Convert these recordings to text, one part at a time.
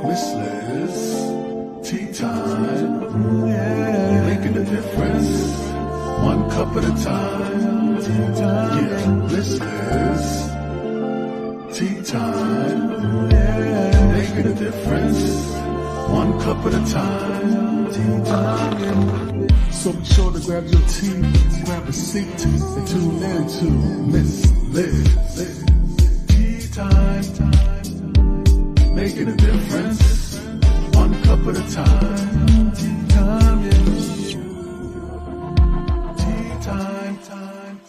Miss Liz, tea time, yeah, making a difference, one cup at a time, tea time, yeah, Miss Liz, tea time, yeah, making a difference, one cup at a time, tea time, yeah. So be sure to grab your tea, grab a seat, and tune in to Miss Liz, tea time. Making a difference, one cup at a time. Tea time, yeah. Tea time, time.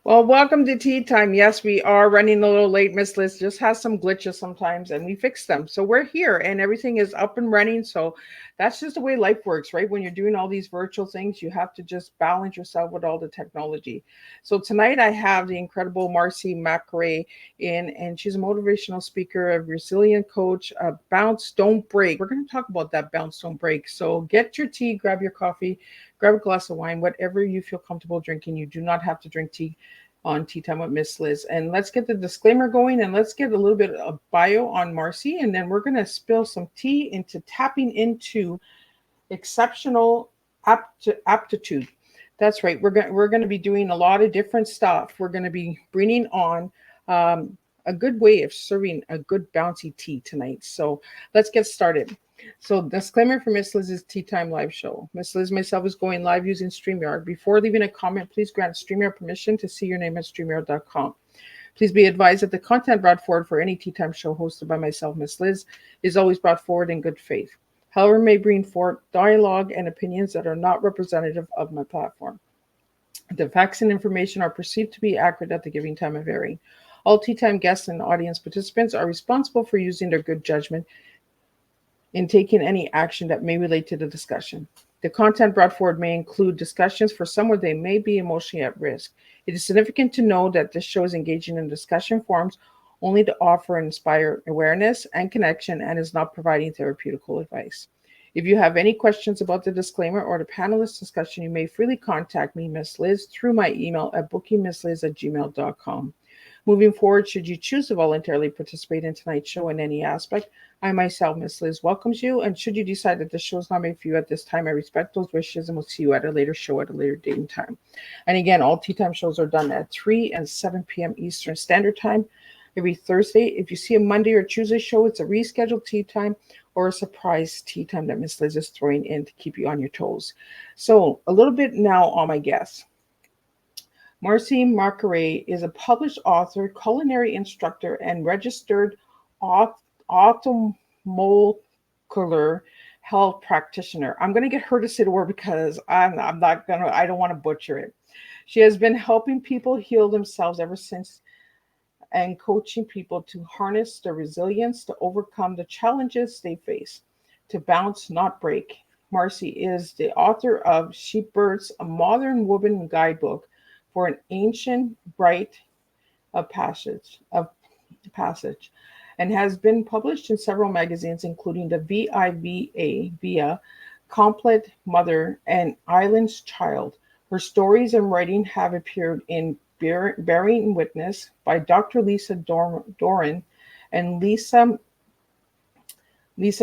Well, welcome to Tea Time. Yes, we are running a little late. Miss Liz just has some glitches sometimes, and we fix them. So we're here, and everything is up and running. So that's just the way life works, right? When you're doing all these virtual things, you have to just balance yourself with all the technology. So tonight I have the incredible Marcie Macari in, and she's a motivational speaker, a resilient coach, a bounce, don't break. We're going to talk about that bounce, don't break. So get your tea, grab your coffee, grab a glass of wine, whatever you feel comfortable drinking. You do not have to drink tea on Tea Time with Miss Liz. And let's get the disclaimer going, and let's get a little bit of bio on Marcie, and then we're going to spill some tea into tapping into exceptional aptitude. That's right. We're going to be doing a lot of different stuff. We're going to be bringing on a good way of serving a good bouncy tea tonight. So let's get started. So disclaimer for Miss Liz's Tea Time live show. Miss Liz myself is going live using StreamYard. Before leaving a comment, please grant StreamYard permission to see your name at StreamYard.com. Please be advised that the content brought forward for any Tea Time show hosted by myself, Miss Liz, is always brought forward in good faith. However, may bring forth dialogue and opinions that are not representative of my platform. The facts and information are perceived to be accurate at the given time of airing. All Tea Time guests and audience participants are responsible for using their good judgment in taking any action that may relate to the discussion. The content brought forward may include discussions for some where they may be emotionally at risk. It is significant to know that this show is engaging in discussion forums only to offer and inspire awareness and connection and is not providing therapeutical advice. If you have any questions about the disclaimer or the panelist discussion, you may freely contact me, Miss Liz, through my email at bookingmissliz@gmail.com. Moving forward, should you choose to voluntarily participate in tonight's show in any aspect, I myself, Miss Liz, welcomes you. And should you decide that this show is not made for you at this time, I respect those wishes and will see you at a later show at a later date and time. And again, all Tea Time shows are done at 3 and 7 p.m. Eastern Standard Time every Thursday. If you see a Monday or Tuesday show, it's a rescheduled tea time or a surprise tea time that Miss Liz is throwing in to keep you on your toes. So a little bit now on my guests. Marcie Macari is a published author, culinary instructor, and registered orthomolecular health practitioner. I'm going to get her to say the word because I don't want to butcher it. She has been helping people heal themselves ever since and coaching people to harness their resilience to overcome the challenges they face, to bounce, not break. Marcie is the author of Sheepbirds, a modern woman guidebook for an ancient rite of passage, and has been published in several magazines, including the VIVA, Compleat Mother, and Island's Child. Her stories and writing have appeared in Bearing Witness by Dr. Lisa Doran and Lisa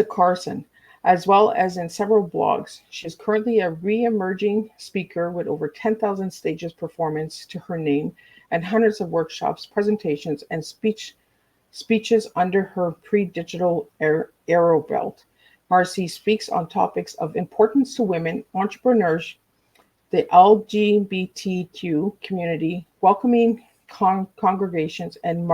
Carson, as well as in several blogs. She is currently a re-emerging speaker with over 10,000 stages performance to her name and hundreds of workshops, presentations, and speeches under her pre-digital arrow belt. Marcie speaks on topics of importance to women, entrepreneurs, the LGBTQ community, welcoming congregations, and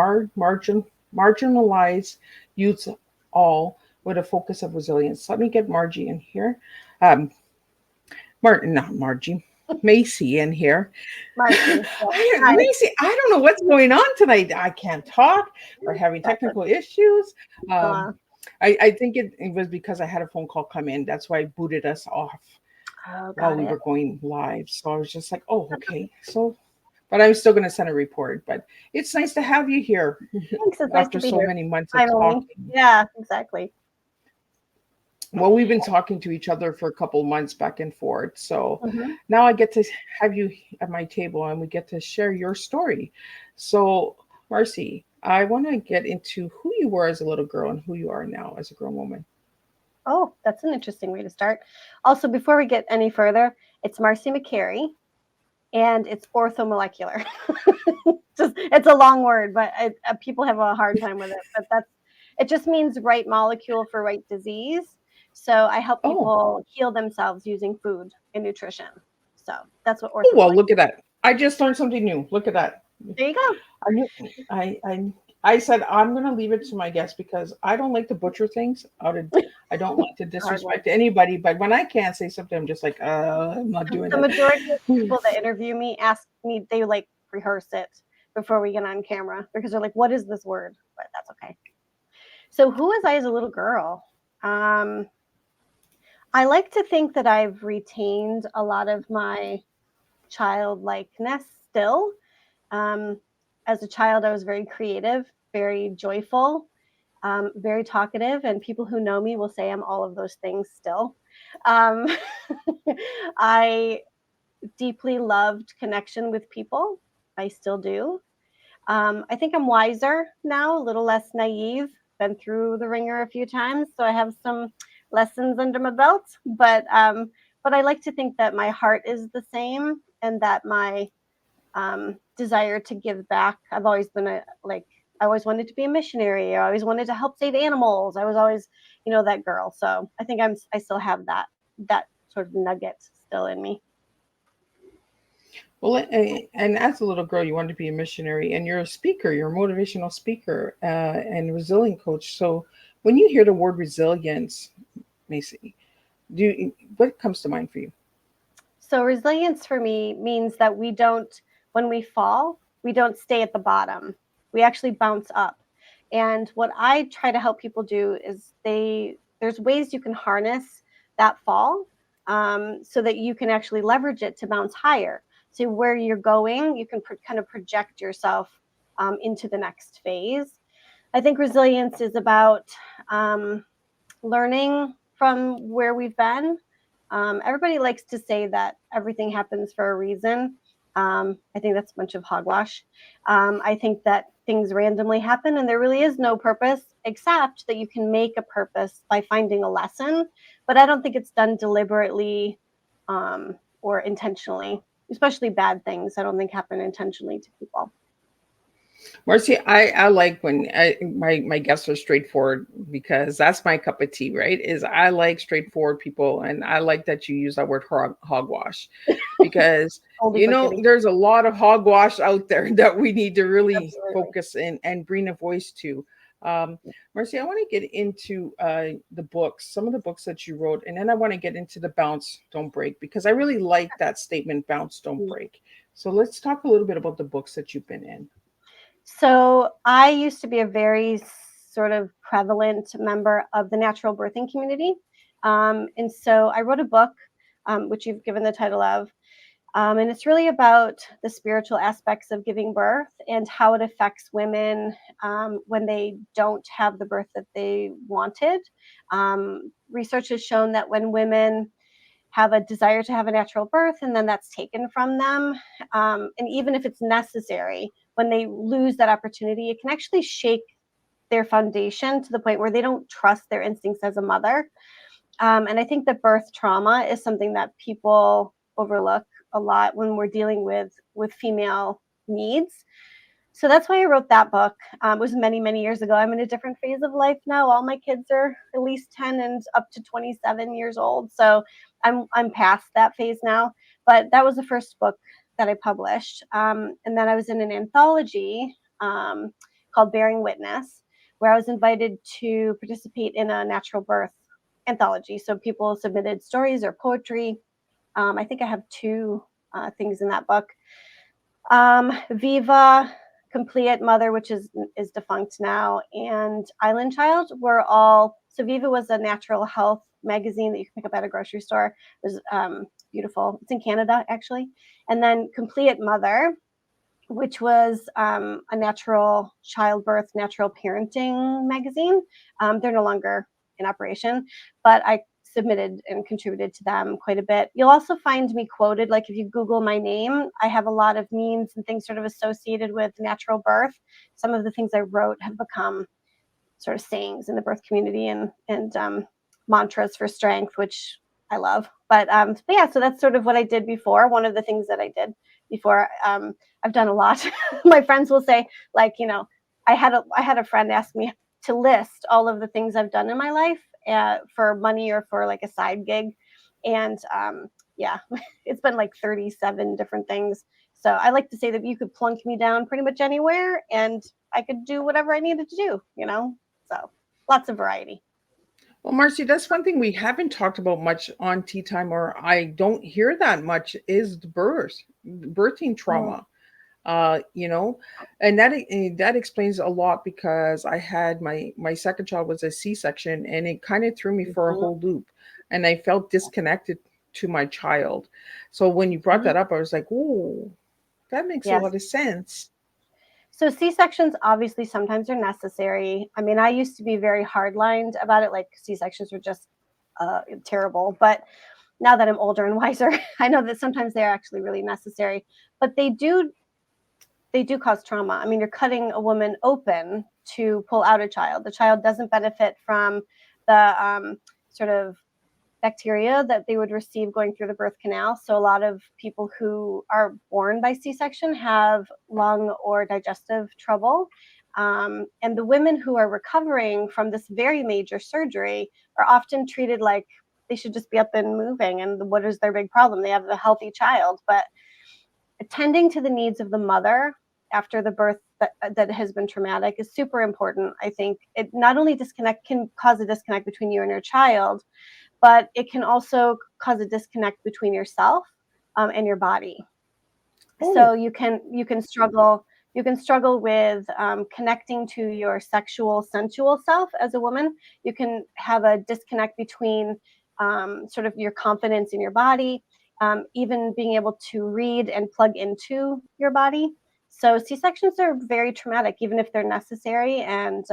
marginalized youths, all with a focus of resilience. Let me get Margie in here. Macy in here. Marcie. Macy, I don't know what's going on tonight. I can't talk. We're having technical issues. I think it was because I had a phone call come in. That's why I booted us off while we were going live. So I was just like, oh, okay. So, but I'm still going to send a report. But it's nice to have you here Thanks, after so many months of talking. Yeah, exactly. Well, we've been talking to each other for a couple months back and forth. So Mm-hmm. now I get to have you at my table and we get to share your story. So, Marcie, I want to get into who you were as a little girl and who you are now as a grown woman. Oh, that's an interesting way to start. Also, before we get any further, it's Marcie Macari, and it's orthomolecular. Just it's a long word, but people have a hard time with it. But it just means right molecule for right disease. So I help Oh, people heal themselves using food and nutrition. So that's what oh well, orthomolecular. look at that. I just learned something new. Look at that. There you go. I knew I said I'm gonna leave it to my guests because I don't like to butcher things. I don't like to Hard one. disrespect anybody, but when I can't say something, I'm just like, I'm not doing The it. majority of people that interview me ask me, they like rehearse it before we get on camera because they're like, "What is this word?" But that's okay. So, who was I as a little girl? Um, I like to think that I've retained a lot of my childlikeness still. Um, as a child, I was very creative, very joyful, very talkative, and people who know me will say I'm all of those things still. Um, I deeply loved connection with people. I still do. I think I'm wiser now, a little less naive. Been through the ringer a few times, so I have some lessons under my belt. But I like to think that my heart is the same, and that my desire to give back. I've always been I always wanted to be a missionary. I always wanted to help save animals. I was always, that girl. So I think I still have that sort of nugget still in me. Well, and as a little girl, you wanted to be a missionary, and you're a speaker, you're a motivational speaker, and a resilient coach. So, when you hear the word resilience, Macy, what comes to mind for you? So resilience for me means that when we fall, we don't stay at the bottom. We actually bounce up. And what I try to help people do is there's ways you can harness that fall, so that you can actually leverage it to bounce higher. So where you're going, you can kind of project yourself into the next phase. I think resilience is about um, learning from where we've been. Everybody likes to say that everything happens for a reason. I think that's a bunch of hogwash. I think that things randomly happen and there really is no purpose except that you can make a purpose by finding a lesson. But I don't think it's done deliberately or intentionally, especially bad things. I don't think happen intentionally to people. Marcy, I like when my guests are straightforward because that's my cup of tea, right? Is I like straightforward people, and I like that you use that word hogwash because Oldie but goodie. there's a lot of hogwash out there that we need to really Absolutely. focus in and bring a voice to. Um, Marcy, I want to get into the books, some of the books that you wrote, and then I want to get into the bounce, don't break, because I really like that statement, bounce, don't break. So let's talk a little bit about the books that you've been in. So I used to be a very sort of prevalent member of the natural birthing community. And so I wrote a book, which you've given the title of. And it's really about the spiritual aspects of giving birth and how it affects women when they don't have the birth that they wanted. Research has shown that when women have a desire to have a natural birth and then that's taken from them, and even if it's necessary, when they lose that opportunity, it can actually shake their foundation to the point where they don't trust their instincts as a mother. And I think that birth trauma is something that people overlook a lot when we're dealing with female needs. So that's why I wrote that book. It was many, many years ago. I'm in a different phase of life now. All my kids are at least 10 and up to 27 years old. So I'm past that phase now. But that was the first book that I published. And then I was in an anthology called Bearing Witness, where I was invited to participate in a natural birth anthology. So people submitted stories or poetry. I think I have two things in that book. VIVA, Compleat Mother, which is defunct now, and Island Child were all. So VIVA was a natural health magazine that you can pick up at a grocery store. It was beautiful. It's in Canada actually. And then Compleat Mother, which was a natural childbirth, natural parenting magazine. They're no longer in operation, but I submitted and contributed to them quite a bit. You'll also find me quoted, like if you Google my name, I have a lot of memes and things sort of associated with natural birth. Some of the things I wrote have become sort of sayings in the birth community and mantras for strength, which I love. But yeah, so that's sort of what I did before. One of the things that I did before. I've done a lot. My friends will say, like, you know, I had a friend ask me to list all of the things I've done in my life for money or for like a side gig, and yeah, it's been like 37 different things. So I like to say that you could plunk me down pretty much anywhere, and I could do whatever I needed to do. You know, so lots of variety. Well, Marcie, that's one thing we haven't talked about much on Tea Time, or I don't hear that much, is the birthing Mm. trauma. You know, and that explains a lot, because I had my second child was a C-section, and it kind of threw me for a Mhm. whole loop, and I felt disconnected to my child. So when you brought Mhm. that up, I was like, oh, that makes a Yes. lot of sense. So C-sections obviously sometimes are necessary. I mean, I used to be very hard-lined about it, like C-sections were just terrible. But now that I'm older and wiser, I know that sometimes they're actually really necessary. But they do cause trauma. I mean, you're cutting a woman open to pull out a child. The child doesn't benefit from the sort of bacteria that they would receive going through the birth canal. So a lot of people who are born by C-section have lung or digestive trouble. And the women who are recovering from this very major surgery are often treated like they should just be up and moving. And what is their big problem? They have a healthy child, but attending to the needs of the mother after the birth that has been traumatic is super important. I think it not only can cause a disconnect between you and your child, but it can also cause a disconnect between yourself and your body. So Oh, you can struggle with connecting to your sexual sensual self as a woman. You can have a disconnect between sort of your confidence in your body, even being able to read and plug into your body. So C-sections are very traumatic, even if they're necessary, and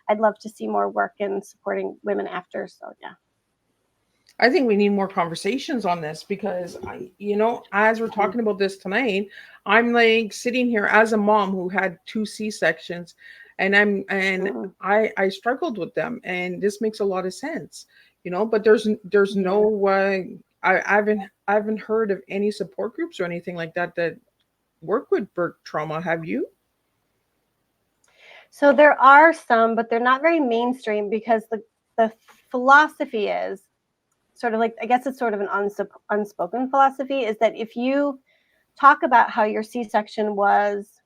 I'd love to see more work in supporting women after. So yeah. I think we need more conversations on this, because as we're Mhm. talking about this tonight, I'm like sitting here as a mom who had two C-sections, and Mhm. I struggled with them, and this makes a lot of sense, but there's Yeah. no I haven't heard of any support groups or anything like that that work with birth trauma. Have you? So there are some, but they're not very mainstream because the philosophy is sort of like, I guess it's sort of an unspoken philosophy, is that if you talk about how your C-section was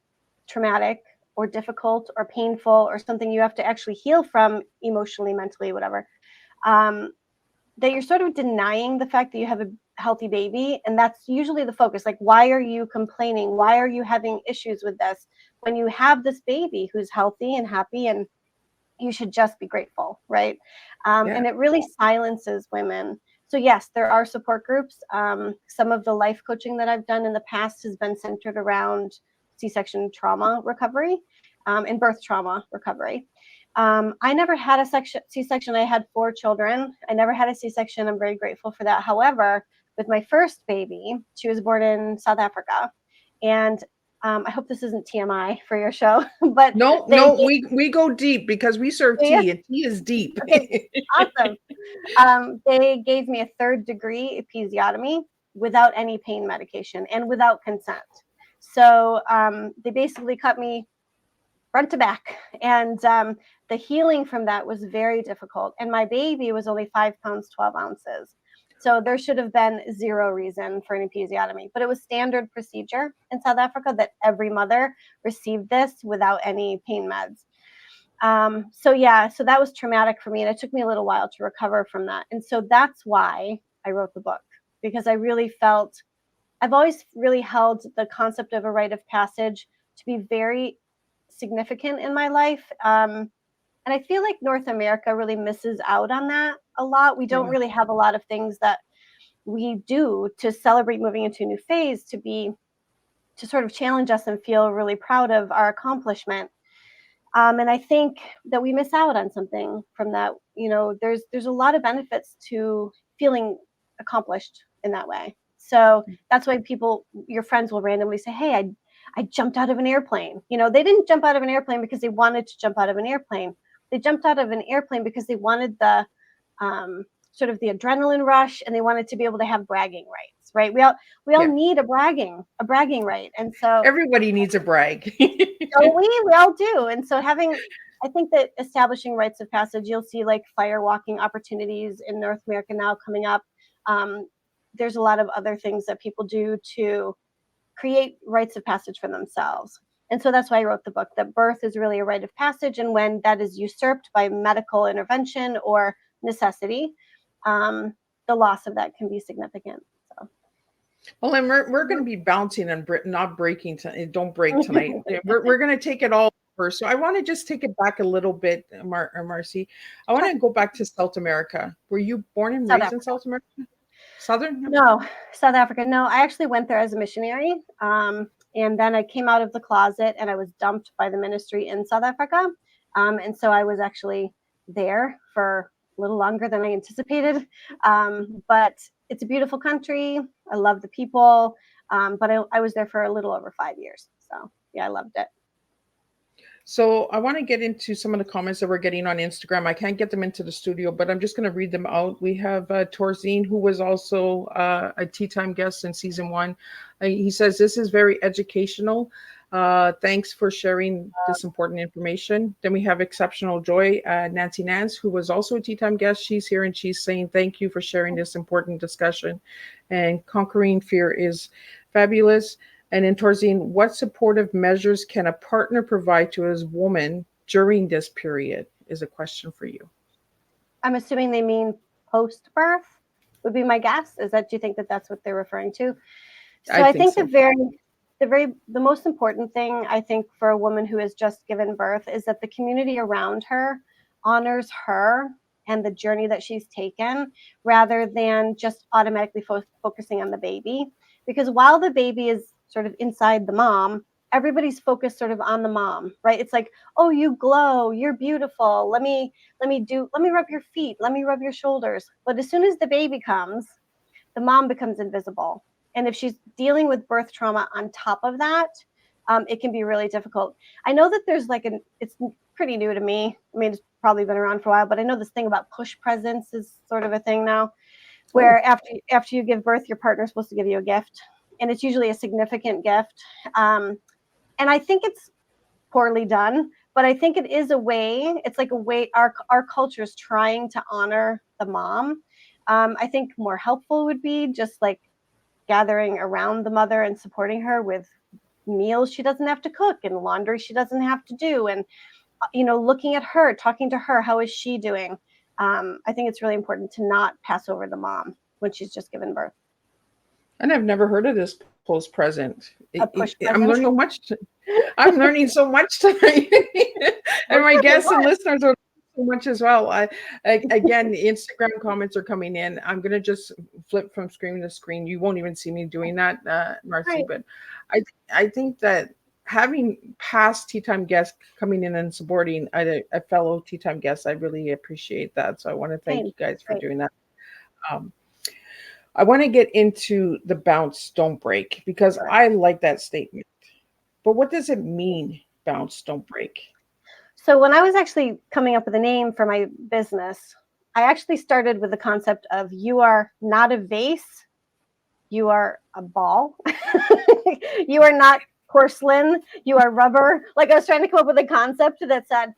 traumatic or difficult or painful or something you have to actually heal from emotionally, mentally, whatever, um, that you're sort of denying the fact that you have a healthy baby. And that's usually the focus. Like, why are you complaining? Why are you having issues with this when you have this baby who's healthy and happy, and you should just be grateful, right? Yeah. And it really silences women. So yes, there are support groups. Some of the life coaching that I've done in the past has been centered around C-section trauma recovery and birth trauma recovery. I never had a C-section. I had 4 children. I never had a C-section. I'm very grateful for that. However, with my first baby, she was born in South Africa, and I hope this isn't TMI for your show, but No, they no, we go deep because we serve gave, tea, and tea is deep. okay, awesome. They gave me a 3rd degree episiotomy without any pain medication and without consent. So they basically cut me front to back. And the healing from that was very difficult. And my baby was only 5 pounds, 12 ounces. So there should have been 0 reason for an episiotomy. But it was standard procedure in South Africa that every mother received this without any pain meds. So that was traumatic for me, and it took me a little while to recover from that. And so that's why I wrote the book, because I really felt I've always really held the concept of a rite of passage to be very significant in my life. And I feel like North America really misses out on that a lot. We don't Yeah. really have a lot of things that we do to celebrate moving into a new phase, to sort of challenge us and feel really proud of our accomplishment. And I think that we miss out on something from that. There's a lot of benefits to feeling accomplished in that way. So that's why your friends will randomly say, hey, I jumped out of an airplane. They didn't jump out of an airplane because they wanted to jump out of an airplane. They jumped out of an airplane because they wanted the sort of the adrenaline rush, and they wanted to be able to have bragging rights, right? We all need a bragging right. And so everybody needs a brag. we all do. And so I think that establishing rites of passage, you'll see like fire walking opportunities in North America now coming up. There's a lot of other things that people do to create rites of passage for themselves. And so that's why I wrote the book, that birth is really a rite of passage. And when that is usurped by medical intervention or necessity, the loss of that can be significant. So. Well, and we're going to be bouncing and not breaking. Don't break tonight. We're going to take it all first. So I want to just take it back a little bit, Marcie. I want to go back to South America. Were you born and raised in South America? Southern? No, South Africa. No, I actually went there as a missionary. And then I came out of the closet and I was dumped by the ministry in South Africa. And so I was actually there for a little longer than I anticipated. But it's a beautiful country. I love the people. But I was there for a little over 5 years. So yeah, I loved it. So I want to get into some of the comments that we're getting on Instagram. I can't get them into the studio, but I'm just going to read them out. We have Torzine, who was also a Teatime guest in season 1. He says, this is very educational. Thanks for sharing this important information. Then we have Exceptional Joy, Nancy Nance, who was also a Teatime guest. She's here and she's saying, thank you for sharing this important discussion. And Conquering Fear is fabulous. And in Torzine, what supportive measures can a partner provide to his woman during this period is a question for you. I'm assuming they mean post-birth would be my guess. Do you think that that's what they're referring to? So I think so. The most important thing, I think, for a woman who has just given birth is that the community around her honors her and the journey that she's taken, rather than just automatically focusing on the baby. Because while the baby is sort of inside the mom, everybody's focused sort of on the mom, right? It's like, oh, you glow, you're beautiful. Let me rub your feet. Let me rub your shoulders. But as soon as the baby comes, the mom becomes invisible. And if she's dealing with birth trauma on top of that, it can be really difficult. I know that there's it's pretty new to me. I mean, it's probably been around for a while, but I know this thing about push presents is sort of a thing now, where after you give birth, your partner's supposed to give you a gift. And it's usually a significant gift. And I think it's poorly done, but I think it is a way, it's like a way our culture is trying to honor the mom. I think more helpful would be just like gathering around the mother and supporting her with meals she doesn't have to cook and laundry she doesn't have to do. And, looking at her, talking to her, how is she doing? I think it's really important to not pass over the mom when she's just given birth. And I've never heard of this post present. I'm learning so much. I'm learning so much tonight. And my guests and listeners are so much as well. Again, the Instagram comments are coming in. I'm going to just flip from screen to screen. You won't even see me doing that, Marcie. Right. But I think that having past Teatime guests coming in and supporting a fellow Teatime guest, I really appreciate that. So I want to thank you guys for doing that. I want to get into the bounce, don't break, because I like that statement. But what does it mean, bounce, don't break? So when I was actually coming up with a name for my business, I actually started with the concept of you are not a vase, you are a ball. You are not porcelain, you are rubber. Like I was trying to come up with a concept that said,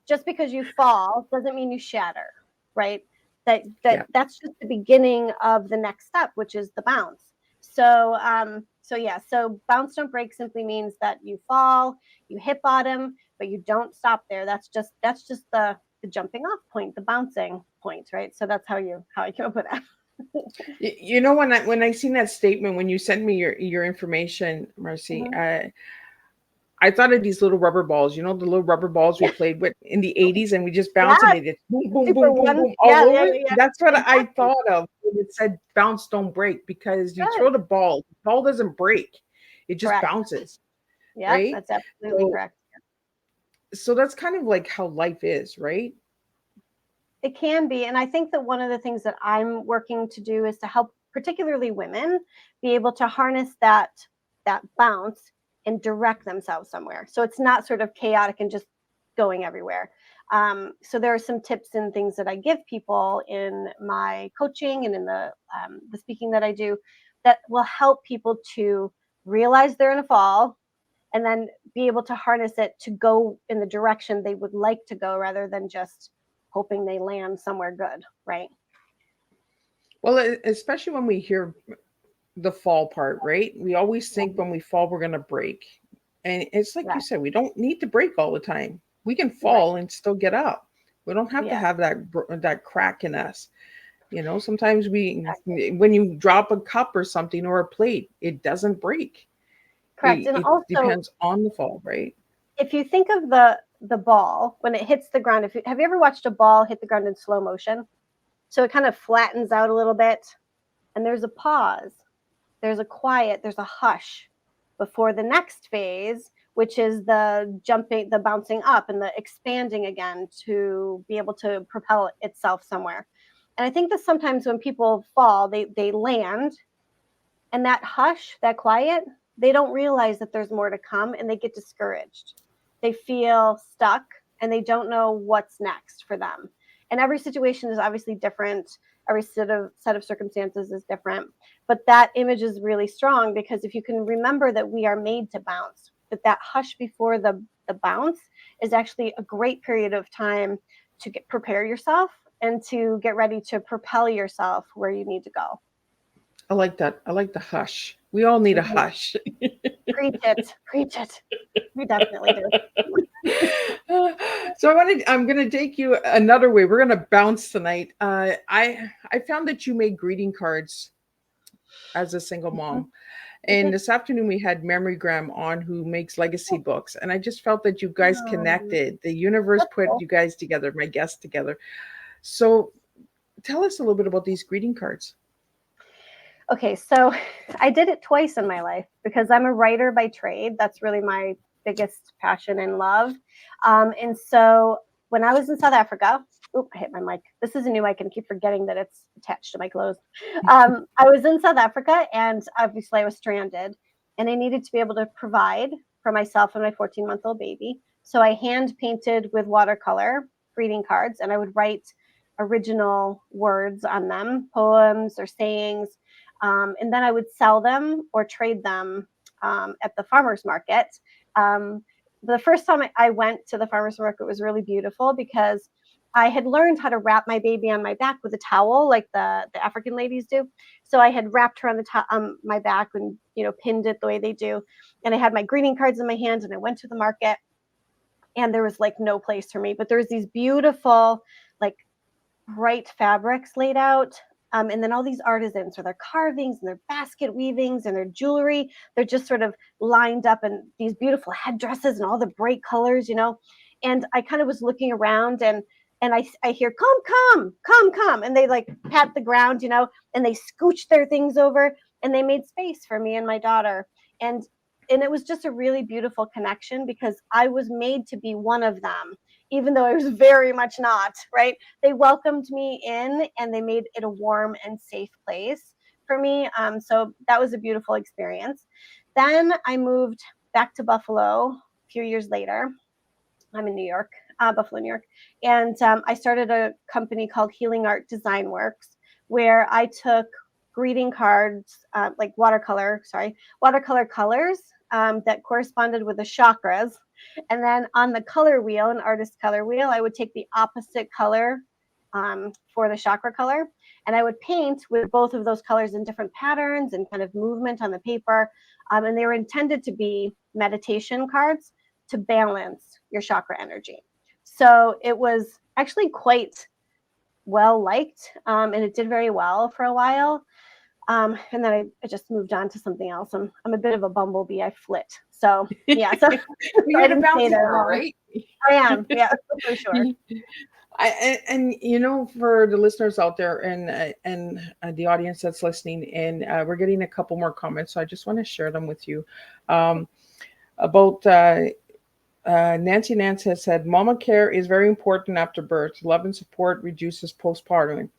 just because you fall doesn't mean you shatter, right? That's just the beginning of the next step, which is the bounce. So bounce don't break simply means that you fall, you hit bottom, but you don't stop there. That's just the jumping off point, the bouncing point, right? So that's how I came up with that. When I seen that statement, when you sent me your information, Marcie, mm-hmm. I thought of these little rubber balls, the little rubber balls we played with in the 80s, and we just bounced and they did boom, boom, boom, boom, boom, all over. Yeah. That's what I thought of when it said bounce, don't break, because you throw the ball doesn't break. It just bounces. Yeah, right? That's absolutely correct. So that's kind of like how life is, right? It can be. And I think that one of the things that I'm working to do is to help particularly women be able to harness that bounce and direct themselves somewhere. So it's not sort of chaotic and just going everywhere. So there are some tips and things that I give people in my coaching and in the speaking that I do that will help people to realize they're in a fall and then be able to harness it to go in the direction they would like to go rather than just hoping they land somewhere good, right? Well, especially when we hear the fall part, right? We always think when we fall, we're going to break. And it's like you Right. said, we don't need to break all the time. We can Right. fall and still get up. We don't have to Yeah. have that crack in us. Sometimes Exactly. when you drop a cup or something or a plate, it doesn't break. Correct. And It also, depends on the fall, right? if you think of the ball when it hits the ground, have you ever watched a ball hit the ground in slow motion? So it kind of flattens out a little bit, and there's a pause, there's a quiet, there's a hush before the next phase, which is the jumping, the bouncing up, and the expanding again to be able to propel itself somewhere. And I think that sometimes when people fall, they land, and that hush, that quiet, they don't realize that there's more to come, and they get discouraged. They feel stuck, and they don't know what's next for them. And every situation is obviously different. Every set of circumstances is different. But that image is really strong because if you can remember that we are made to bounce, that hush before the bounce is actually a great period of time to prepare yourself and to get ready to propel yourself where you need to go. I like that. I like the hush. We all need a Mhm. hush. Preach it, preach it. We definitely do. So I'm going to take you another way. We're going to bounce tonight. I found that you made greeting cards as a single mom. Mhm. I And did. this afternoon we had Memory Graham on, who makes legacy books. And I just felt that you guys Um, connected. The universe that's put cool. you guys together, my guests together. So tell us a little bit about these greeting cards. Okay, so I did it twice in my life because I'm a writer by trade. That's really my biggest passion and love. And so when I was in South Africa, oop, I hit my mic. This is a new mic and I keep forgetting that it's attached to my clothes. I was in South Africa and obviously I was stranded and I needed to be able to provide for myself and my 14-month-old baby. So I hand painted with watercolor greeting cards and I would write original words on them, poems or sayings, and then I would sell them or trade them at the farmer's market. Um, the first time I went to the farmer's market was really beautiful because I had learned how to wrap my baby on my back with a towel, like the African ladies do. So I had wrapped her on my back and pinned it the way they do, and I had my greeting cards in my hand, and I went to the market, and there was like no place for me, but there was these beautiful like bright fabrics laid out. And then all these artisans with their carvings and their basket weavings and their jewelry, they're just sort of lined up in these beautiful headdresses and all the bright colors. And I kind of was looking around and I hear, come. And they like pat the ground, and they scooch their things over and they made space for me and my daughter. And it was just a really beautiful connection because I was made to be one of them, even though I was very much not, right? They welcomed me in and they made it a warm and safe place for me. So that was a beautiful experience. Then I moved back to Buffalo a few years later. I'm in New York, Buffalo, New York. And I started a company called Healing Art Design Works, where I took greeting cards, like watercolor colors that corresponded with the chakras. And then on the color wheel, an artist color wheel, I would take the opposite color for the chakra color. And I would paint with both of those colors in different patterns and kind of movement on the paper. And they were intended to be meditation cards to balance your chakra energy. So it was actually quite well liked, and it did very well for a while. And then I just moved on to something else. I'm a bit of a bumblebee. I flit. So yeah, so, so I You're the didn't stay bouncy there girl, long. right? I am, yeah, for sure. And for the listeners out there and the audience that's listening, and we're getting a couple more comments, so I just want to share them with you about Nancy Nance has said, Mama care is very important after birth. Love and support reduces postpartum.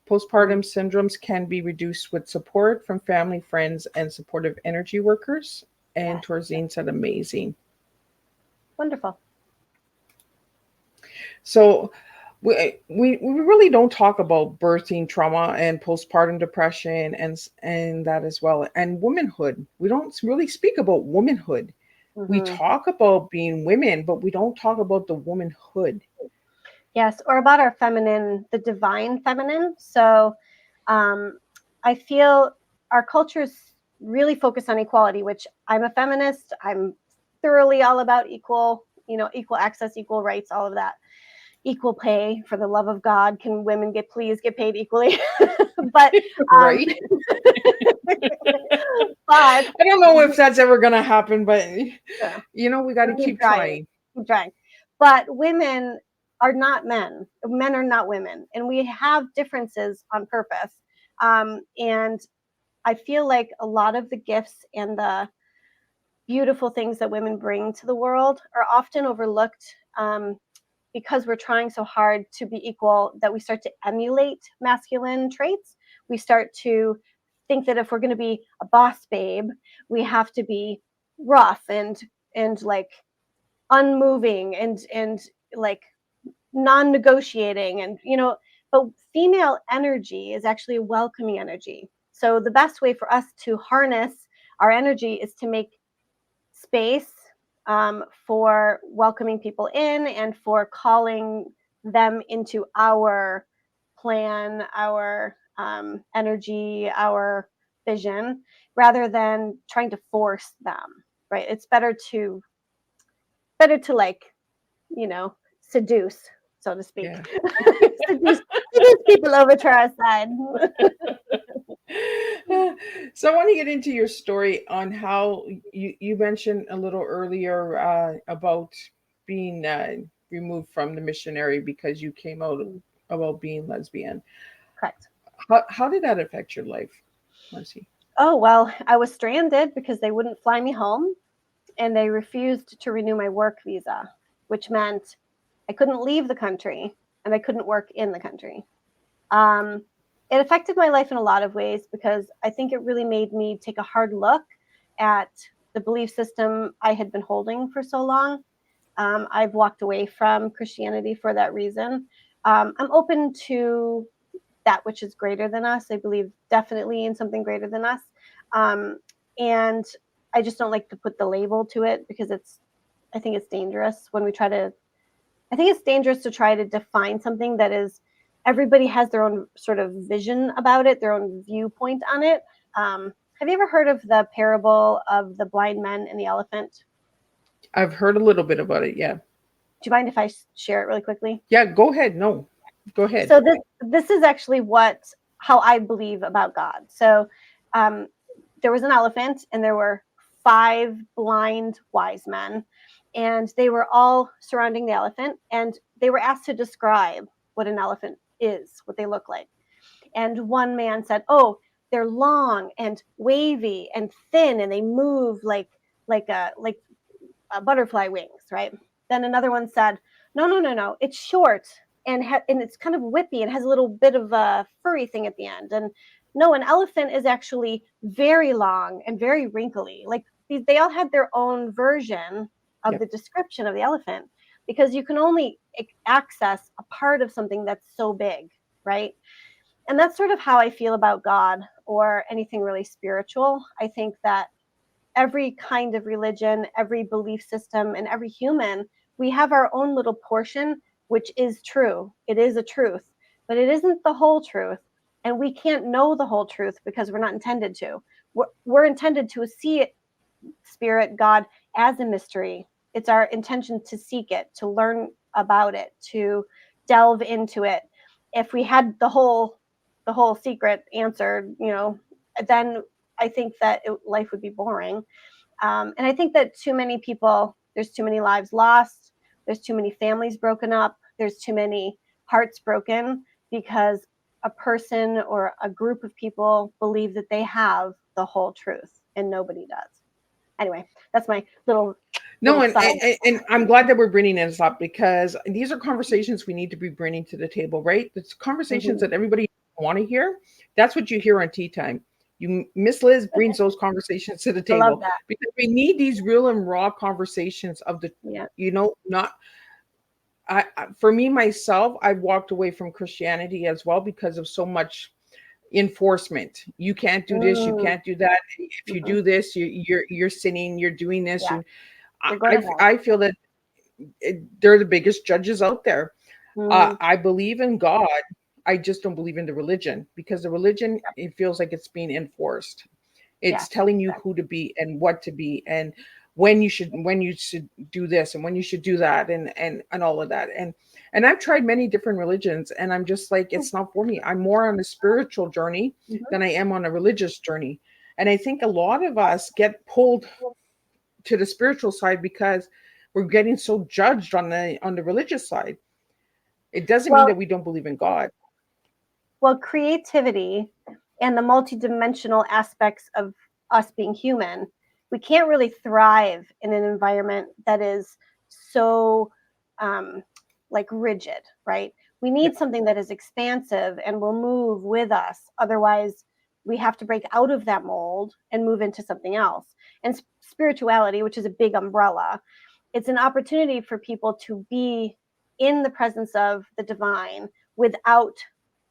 Postpartum syndromes can be reduced with support from family, friends, and supportive energy workers. And Yes. Torzine said, amazing. Wonderful. So we really don't talk about birthing trauma and postpartum depression and that as well. And womanhood. We don't really speak about womanhood. We Hmm. talk about being women, but we don't talk about the womanhood. Yes, or about our feminine, the divine feminine. So I feel our cultures really focus on equality, which I'm a feminist. I'm thoroughly all about equal, equal access, equal rights, all of that. Equal pay, for the love of God. Can women please get paid equally? But um, Right? but I don't know if that's ever going to happen, but yeah, we got to keep keep trying, trying. keep trying. But women are not men. Men are not women, and we have differences on purpose. And I feel like a lot of the gifts and the beautiful things that women bring to the world are often overlooked, because we're trying so hard to be equal, that we start to emulate masculine traits. We start to think that if we're going to be a boss babe, we have to be rough and like unmoving and like non-negotiating, and but female energy is actually a welcoming energy. So the best way for us to harness our energy is to make space, for welcoming people in and for calling them into our plan, our energy, our vision, rather than trying to force them. Right? It's better to like, seduce, so to speak. Yeah. seduce people over to our side. So I want to get into your story on how you mentioned a little earlier about being removed from the missionary because you came out about being lesbian. Correct. How did that affect your life, Marcie? Oh, well, I was stranded because they wouldn't fly me home, and they refused to renew my work visa, which meant I couldn't leave the country and I couldn't work in the country. Um, it affected my life in a lot of ways because I think it really made me take a hard look at the belief system I had been holding for so long. I've walked away from Christianity for that reason. I'm open to that which is greater than us. I believe definitely in something greater than us. And I just don't like to put the label to it because I think it's dangerous when we try to, I think it's dangerous to try to define something that is, everybody has their own sort of vision about it, their own viewpoint on it. Have you ever heard of the parable of the blind men and the elephant? I've heard a little bit about it. Yeah. Do you mind if I share it really quickly? Yeah. Go ahead. No, go ahead. So this is actually how I believe about God. So um, there was an elephant, and there were 5 blind wise men, and they were all surrounding the elephant, and they were asked to describe what an elephant is, what they look like. And one man said, "Oh, they're long and wavy and thin, and they move like a butterfly wings, right?" Then another one said, "No, no, no, no, it's short and it's kind of whippy and has a little bit of a furry thing at the end." And no, an elephant is actually very long and very wrinkly. Like they all had their own version of Yep. the description of the elephant, because you can only access a part of something that's so big, right? And that's sort of how I feel about God or anything really spiritual. I think that every kind of religion, every belief system, and every human, we have our own little portion, which is true. It is a truth, but it isn't the whole truth. And we can't know the whole truth because we're not intended to. We're intended to see it, spirit, God, as a mystery. It's our intention to seek it, to learn about it, to delve into it. If we had the whole secret answered, then I think that life would be boring. And I think that too many people, there's too many lives lost, there's too many families broken up, there's too many hearts broken because a person or a group of people believe that they have the whole truth and nobody does. Anyway, that's my little No, side. and I'm glad that we're bringing this up, because these are conversations we need to be bringing to the table, right? It's conversations that everybody want to hear. That's what you hear on Tea Time. Miss Liz brings those conversations to the I love table, that. because we need these real and raw conversations of the, Yeah. not. For me myself, I've walked away from Christianity as well because of so much enforcement. You can't do this, you Mm, can't do that. If you mhm. do this, you're sinning. You're doing this. Yeah. You, You're going to hell. I feel that they're the biggest judges out there. Mm, I believe in God. I just don't believe in the religion, because the religion, yep. it feels like it's being enforced. It's Yes. telling you who to be and what to be, and when you should do this and when you should do that, and all of that. And I've tried many different religions, and I'm just like, it's not for me. I'm more on a spiritual journey Mhm. than I am on a religious journey. And I think a lot of us get pulled to the spiritual side because we're getting so judged on the religious side. It doesn't mean Well, that we don't believe in God. creativity and the multidimensional aspects of us being human, we can't really thrive in an environment that is so like rigid, right? We Yeah. need something that is expansive and will move with us. Otherwise, we have to break out of that mold and move into something else. And spirituality, which is a big umbrella, it's an opportunity for people to be in the presence of the divine without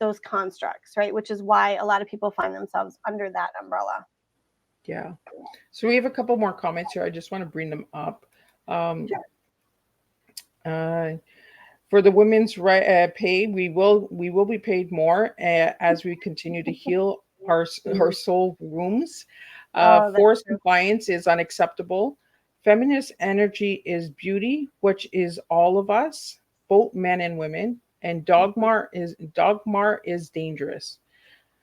those constructs, right? Which is why a lot of people find themselves under that umbrella. Yeah. So we have a couple more comments here. I just want to bring them up. Um, uh, for the women's right, pay, we will be paid more as we continue to heal our soul wounds. Oh, that's Forced true. compliance is unacceptable. Feminist energy is beauty, which is all of us, both men and women. And dogma is dangerous.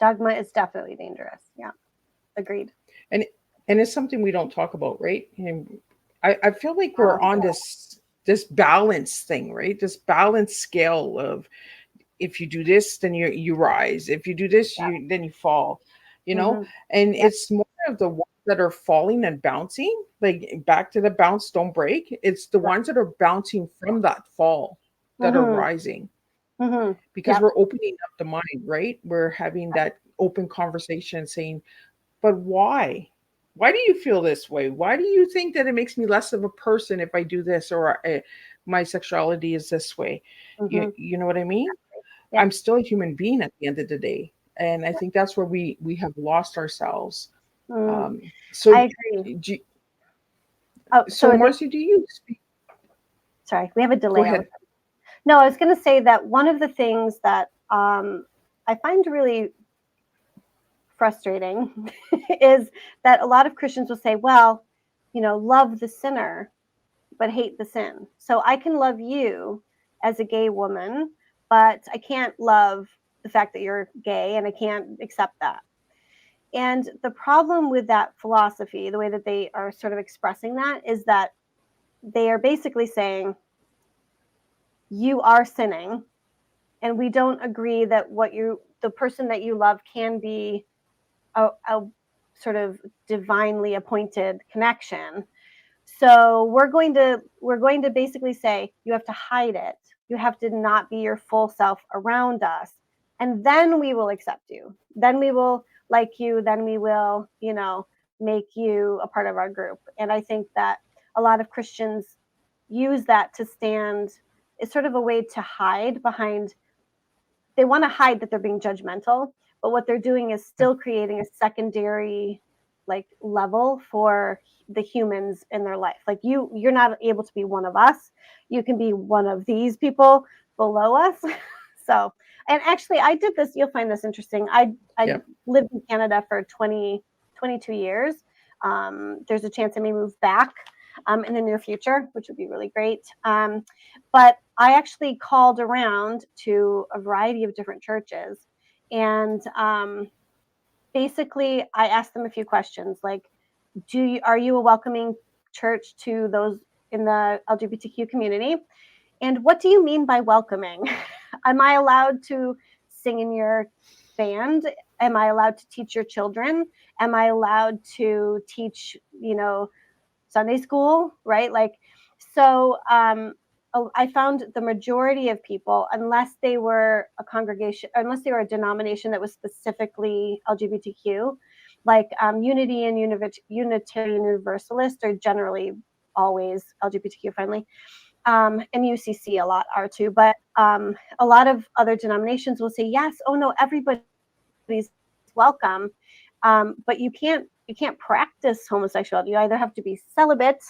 Dogma is definitely dangerous. Yeah, agreed. and and it's something we don't talk about, right? And I feel like we're Wow. on this balance thing, right? This balance scale of, if you do this, then you rise. If you do this, Yeah. you then you fall, you know. Mm-hmm. And Yeah. it's more of the ones that are falling and bouncing, like back to the bounce, don't break. It's the Right. ones that are bouncing from that fall that are Mm-hmm. rising, Mm-hmm. because Yep. we're opening up the mind, right? We're having that open conversation, saying, but why? Why do you feel this way? Why do you think that it makes me less of a person if I do this, or my sexuality is this way? Mm-hmm. You know what I mean? Yep. I'm still a human being at the end of the day, and I think that's where we have lost ourselves. Mm. So, I agree. do, Oh, so Marcy, do you speak? sorry, we have a Go delay. ahead. No, I was going to say that one of the things that I find really frustrating is that a lot of Christians will say, well, love the sinner, but hate the sin. So I can love you as a gay woman, but I can't love the fact that you're gay, and I can't accept that. And the problem with that philosophy, the way that they are sort of expressing that, is that they are basically saying, you are sinning, and we don't agree that the person that you love can be a sort of divinely appointed connection. So we're going to basically say, you have to hide it. You have to not be your full self around us, and then we will accept you. Then we will like you. Then we will, make you a part of our group. And I think that a lot of Christians use that to stand. It's sort of a way to hide behind. They want to hide that they're being judgmental, but what they're doing is still creating a secondary like level for the humans in their life. Like you're not able to be one of us. You can be one of these people below us. So, and actually I did this, you'll find this interesting. I Yeah. lived in Canada for 22 years. There's a chance I may move back in the near future, which would be really great. But I actually called around to a variety of different churches, and basically I asked them a few questions like, are you a welcoming church to those in the LGBTQ community? And what do you mean by welcoming? Am I allowed to sing in your band? Am I allowed to teach your children? Am I allowed to teach, Sunday school, right? Like, so I found the majority of people, unless they were a congregation, unless they were a denomination that was specifically LGBTQ, like Unity and Unitarian Universalist are generally always LGBTQ friendly. And UCC a lot are too, but a lot of other denominations will say, yes, oh no, everybody's welcome, but you can't practice homosexuality. You either have to be celibate,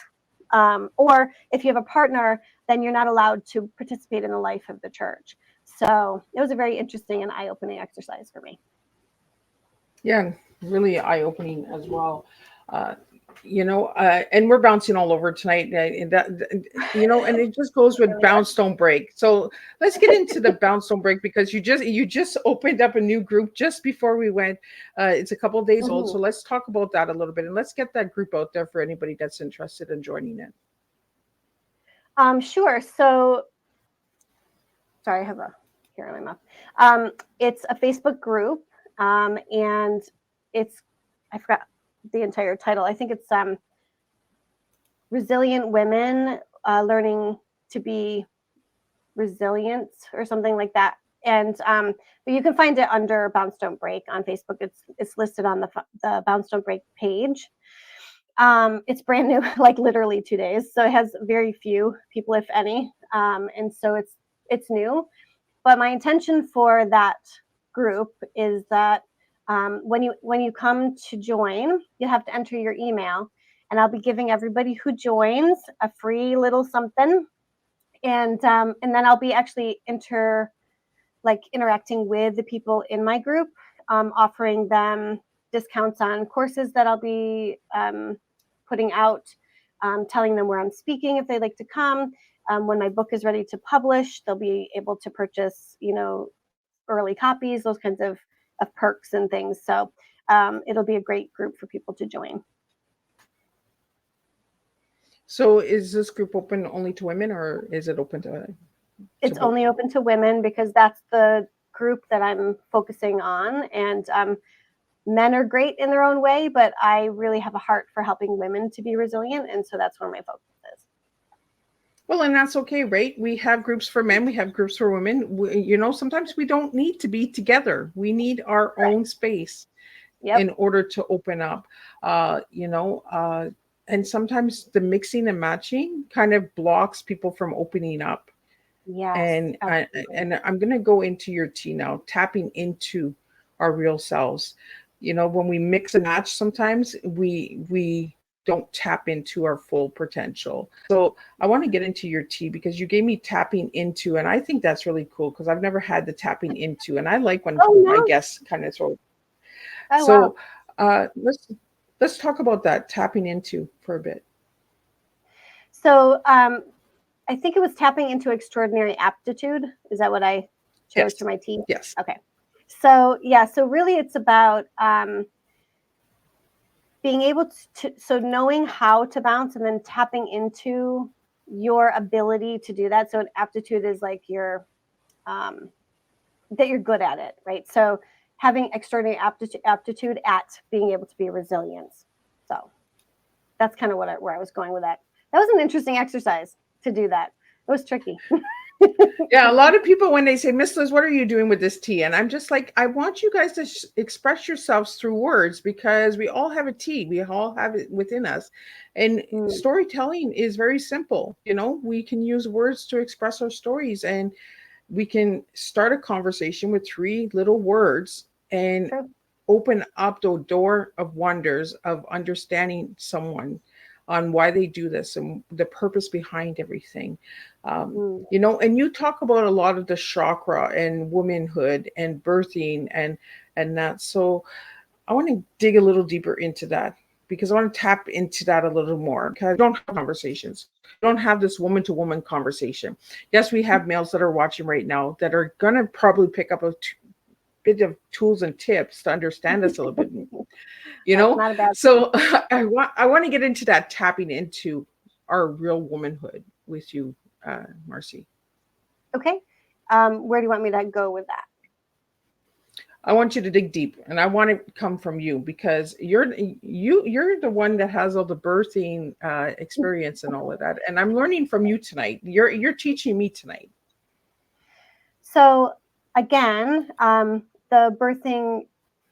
or if you have a partner, then you're not allowed to participate in the life of the church. So it was a very interesting and eye-opening exercise for me. Yeah, really eye-opening as well. And we're bouncing all over tonight. And it just goes with bounce, don't break. So let's get into the bounce, don't break, because you just opened up a new group just before we went. It's a couple of days old, so let's talk about that a little bit, and let's get that group out there for anybody that's interested in joining it. Sure. So, sorry, I have a hair in my mouth. It's a Facebook group, and I forgot the entire title. I think it's Resilient Women Learning to Be Resilient or something like that. And but you can find it under Bounce Don't Break on Facebook. It's listed on the Bounce Don't Break page. It's brand new, like literally 2 days, so it has very few people, if any, and so it's new. But my intention for that group is that when you come to join, you have to enter your email, and I'll be giving everybody who joins a free little something, and then I'll be actually interacting with the people in my group, offering them discounts on courses that I'll be putting out, telling them where I'm speaking if they'd like to come. When my book is ready to publish, they'll be able to purchase, early copies, those kinds of perks and things. So it'll be a great group for people to join. So is this group open only to women, or is it open to It's only open to women because that's the group that I'm focusing on. And men are great in their own way, but I really have a heart for helping women to be resilient. And so that's where my focus is. Well, and that's okay, right? We have groups for men, we have groups for women. Sometimes we don't need to be together. We need our own space in order to open up, and sometimes the mixing and matching kind of blocks people from opening up. Yes. And I'm going to go into your T now, tapping into our real selves. When we mix and match, sometimes we don't tap into our full potential. So I want to get into your T because you gave me tapping into, and I think that's really cool because I've never had the tapping into, and I like when my guests kind of throw. So let's talk about that tapping into for a bit. So I think it was tapping into extraordinary aptitude. Is that what I chose for my T? Yes. Okay. So really it's about being able to knowing how to bounce and then tapping into your ability to do that. So an aptitude is like your that you're good at it, right? So having extraordinary aptitude at being able to be resilient. So that's kind of where I was going with that. That was an interesting exercise to do that. It was tricky. Yeah, a lot of people, when they say, Miss Liz, what are you doing with this T? And I'm just like, I want you guys to express yourselves through words because we all have a T. We all have it within us. And storytelling is very simple. We can use words to express our stories, and we can start a conversation with 3 little words and open up the door of wonders of understanding someone on why they do this and the purpose behind everything. And you talk about a lot of the chakra and womanhood and birthing and that. So I want to dig a little deeper into that because I want to tap into that a little more because I don't have conversations. I don't have this woman to woman conversation. Yes, we have males that are watching right now that are going to probably pick up a bit of tools and tips to understand us a little bit. So I want to get into that tapping into our real womanhood with you, Marcie. Okay. Where do you want me to go with I want you to dig deep, and I want to come from you because you're the one that has all the birthing experience and all of that, and I'm learning from you tonight. You're teaching me tonight. So again, the birthing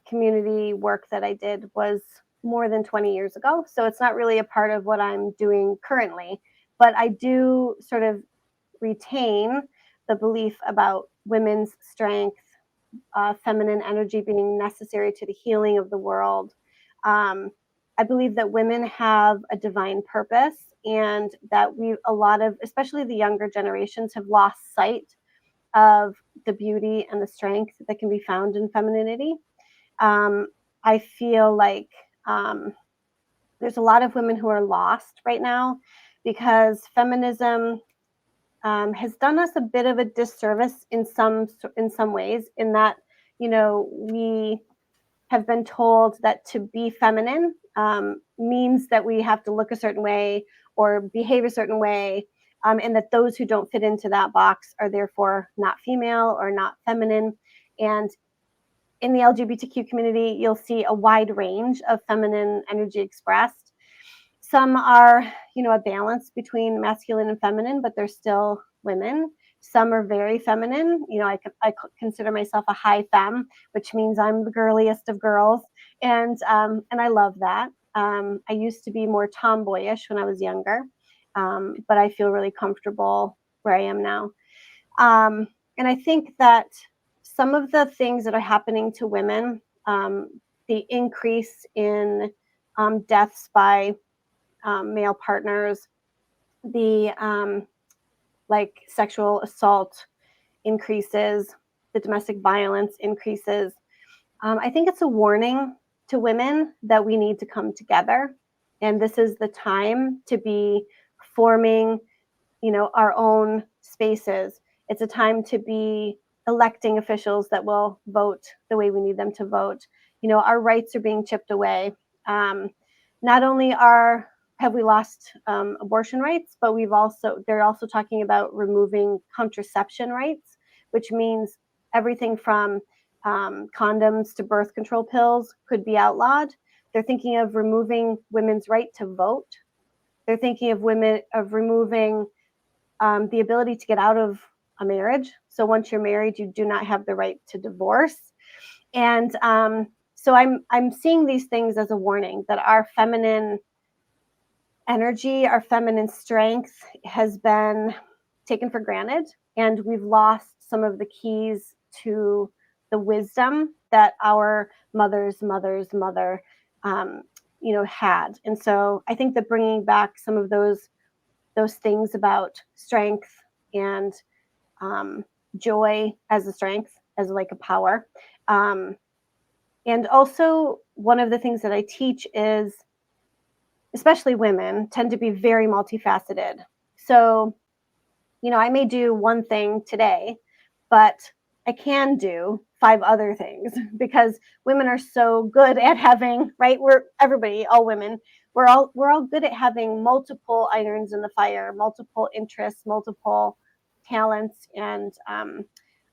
community work that I did was more than 20 years ago. So it's not really a part of what I'm doing currently, but I do sort of retain the belief about women's strength, feminine energy being necessary to the healing of the world. I believe that women have a divine purpose, and that a lot of, especially the younger generations, have lost sight of the beauty and the strength that can be found in femininity. I feel like there's a lot of women who are lost right now because feminism has done us a bit of a disservice in some ways, in that, you know, we have been told that to be feminine means that we have to look a certain way or behave a certain way, and that those who don't fit into that box are therefore not female or not feminine. And in the LGBTQ community, you'll see a wide range of feminine energy expressed. Some are, you know, a balance between masculine and feminine, but they're still women. Some are very feminine. You know, I consider myself a high femme, which means I'm the girliest of girls, and I love that. I used to be more tomboyish when I was younger, but I feel really comfortable where I am now. And I think that some of the things that are happening to women, the increase in deaths by male partners, the like sexual assault increases, the domestic violence increases. I think it's a warning to women that we need to come together, and this is the time to be forming, you know, our own spaces. It's a time to be electing officials that will vote the way we need them to vote. You know, our rights are being chipped away. Not only have we lost abortion rights, but they're also talking about removing contraception rights, which means everything from condoms to birth control pills could be outlawed. They're thinking of removing women's right to vote. They're thinking of removing the ability to get out of a marriage. So once you're married, you do not have the right to divorce. And so I'm seeing these things as a warning that our feminine energy, our feminine strength has been taken for granted, and we've lost some of the keys to the wisdom that our mother's mother, you know, had. And so I think that bringing back some of those things about strength and joy as a strength, as like a power. And also, one of the things that I teach is, especially women tend to be very multifaceted. So, you know, I may do one thing today, but I can do 5 other things because women are so good at having, right? All women, we're all good at having multiple irons in the fire, multiple interests, multiple talents. And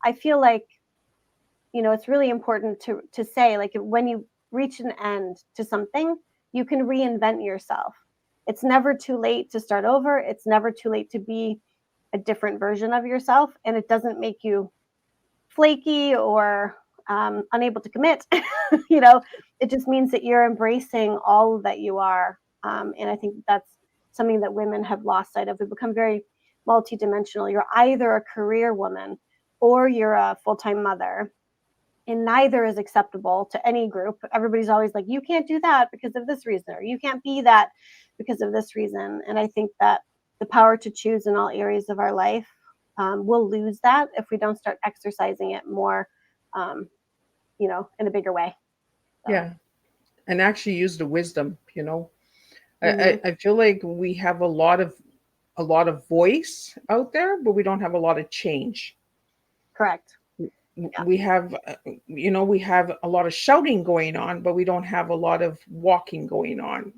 I feel like, you know, it's really important to say, like, when you reach an end to something, you can reinvent yourself. It's never too late to start over. It's never too late to be a different version of yourself, and it doesn't make you flaky or unable to commit. You know, it just means that you're embracing all that you are. And I think that's something that women have lost sight of. We've become very multidimensional. You're either a career woman or you're a full-time mother, and neither is acceptable to any group. Everybody's always like, you can't do that because of this reason, or you can't be that because of this reason. And I think that the power to choose in all areas of our life, we'll lose that if we don't start exercising it more, you know, in a bigger way. So. Yeah, and actually use the wisdom. You know, Mm-hmm. I feel like we have a lot of voice out there, but we don't have a lot of change. Correct. Yeah. We have, you know, we have a lot of shouting going on, but we don't have a lot of walking going on.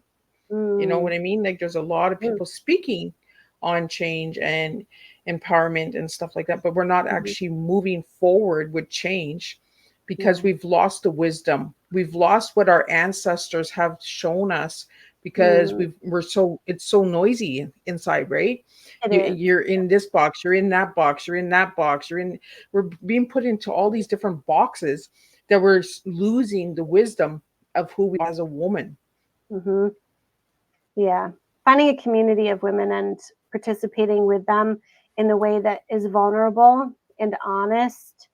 You know what I mean? Like, there's a lot of people speaking on change and empowerment and stuff like that, but we're not Mm-hmm. actually moving forward with change because we've lost the wisdom. We've lost what our ancestors have shown us because Mm, it's so noisy inside, right? it is. You're in this box, you're in that box, you're in that box, we're being put into all these different boxes that we're losing the wisdom of who we are as a woman. Hmm. Yeah. Finding a community of women and participating with them in a way that is vulnerable and honest,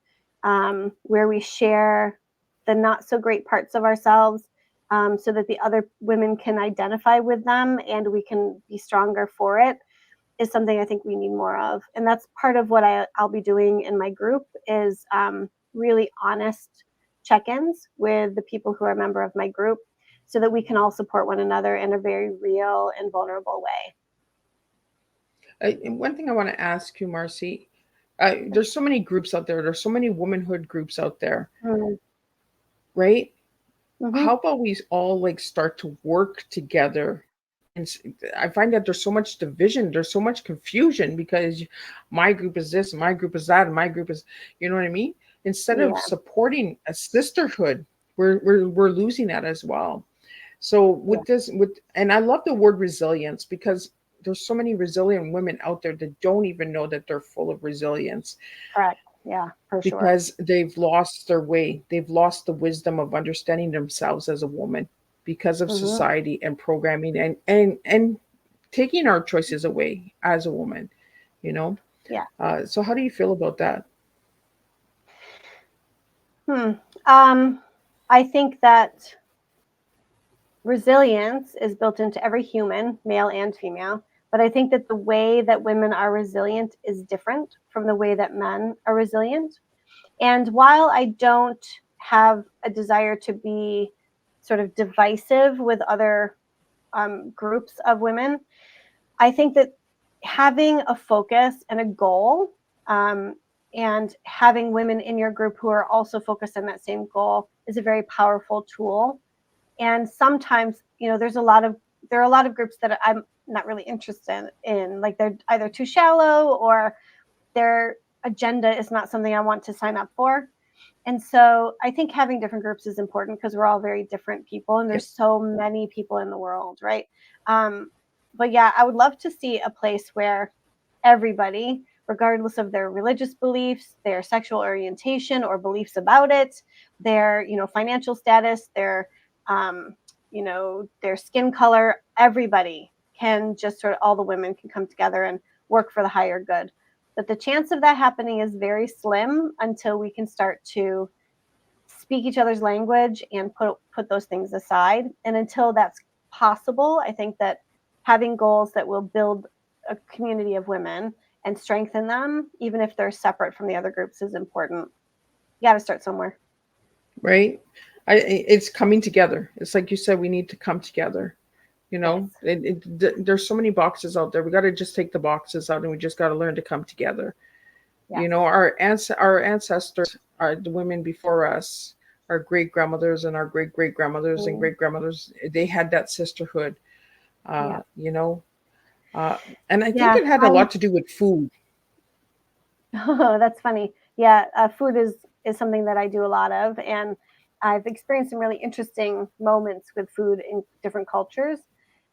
where we share the not so great parts of ourselves, so that the other women can identify with them and we can be stronger for it, is something I think we need more of. And that's part of what I'll be doing in my group is really honest check-ins with the people who are a member of my group so that we can all support one another in a very real and vulnerable way. And one thing I want to ask you, Marcie, there's so many groups out there. There's so many womanhood groups out there, right? Mm-hmm. How about we all like start to work together? And I find that there's so much division, there's so much confusion because my group is this, my group is that, and my group is, you know what I mean? Instead of Yeah. supporting a sisterhood, we're losing that as well. So Yeah. and I love the word resilience because there's so many resilient women out there that don't even know that they're full of resilience Correct. Yeah, for sure. because they've lost their way. They've lost the wisdom of understanding themselves as a woman because of Mm-hmm. society and programming and taking our choices away as a woman, you know? Yeah. So how do you feel about that? Hmm. Um, I think that resilience is built into every human, male and female. But I think that the way that women are resilient is different from the way that men are resilient. And while I don't have a desire to be sort of divisive with other groups of women, I think that having a focus and a goal, um, and having women in your group who are also focused on that same goal is a very powerful tool. And sometimes, there are a lot of groups that I'm not really interested in. Like they're either too shallow or their agenda is not something I want to sign up for. And so I think having different groups is important because we're all very different people and Yep. there's so many people in the world, right? Um, but yeah, I would love to see a place where everybody, regardless of their religious beliefs, their sexual orientation or beliefs about it, their, financial status, um, their skin color, everybody can just sort of, all the women can come together and work for the higher good. But the chance of that happening is very slim until we can start to speak each other's language and put those things aside. And until that's possible, I think that having goals that will build a community of women and strengthen them, even if they're separate from the other groups, is important. You got to start somewhere. Right? It's coming together. It's like you said, we need to come together. You Yes. know, there's so many boxes out there. We got to just take the boxes out, and we just got to learn to come together. Yes. You know, our ancestors, are the women before us, our great grandmothers and our great great grandmothers and Mm, great grandmothers. They had that sisterhood. yeah. You know, and I think Yeah. it had a lot to do with food. Oh, that's funny. Yeah, food is something that I do a lot of, and I've experienced some really interesting moments with food in different cultures.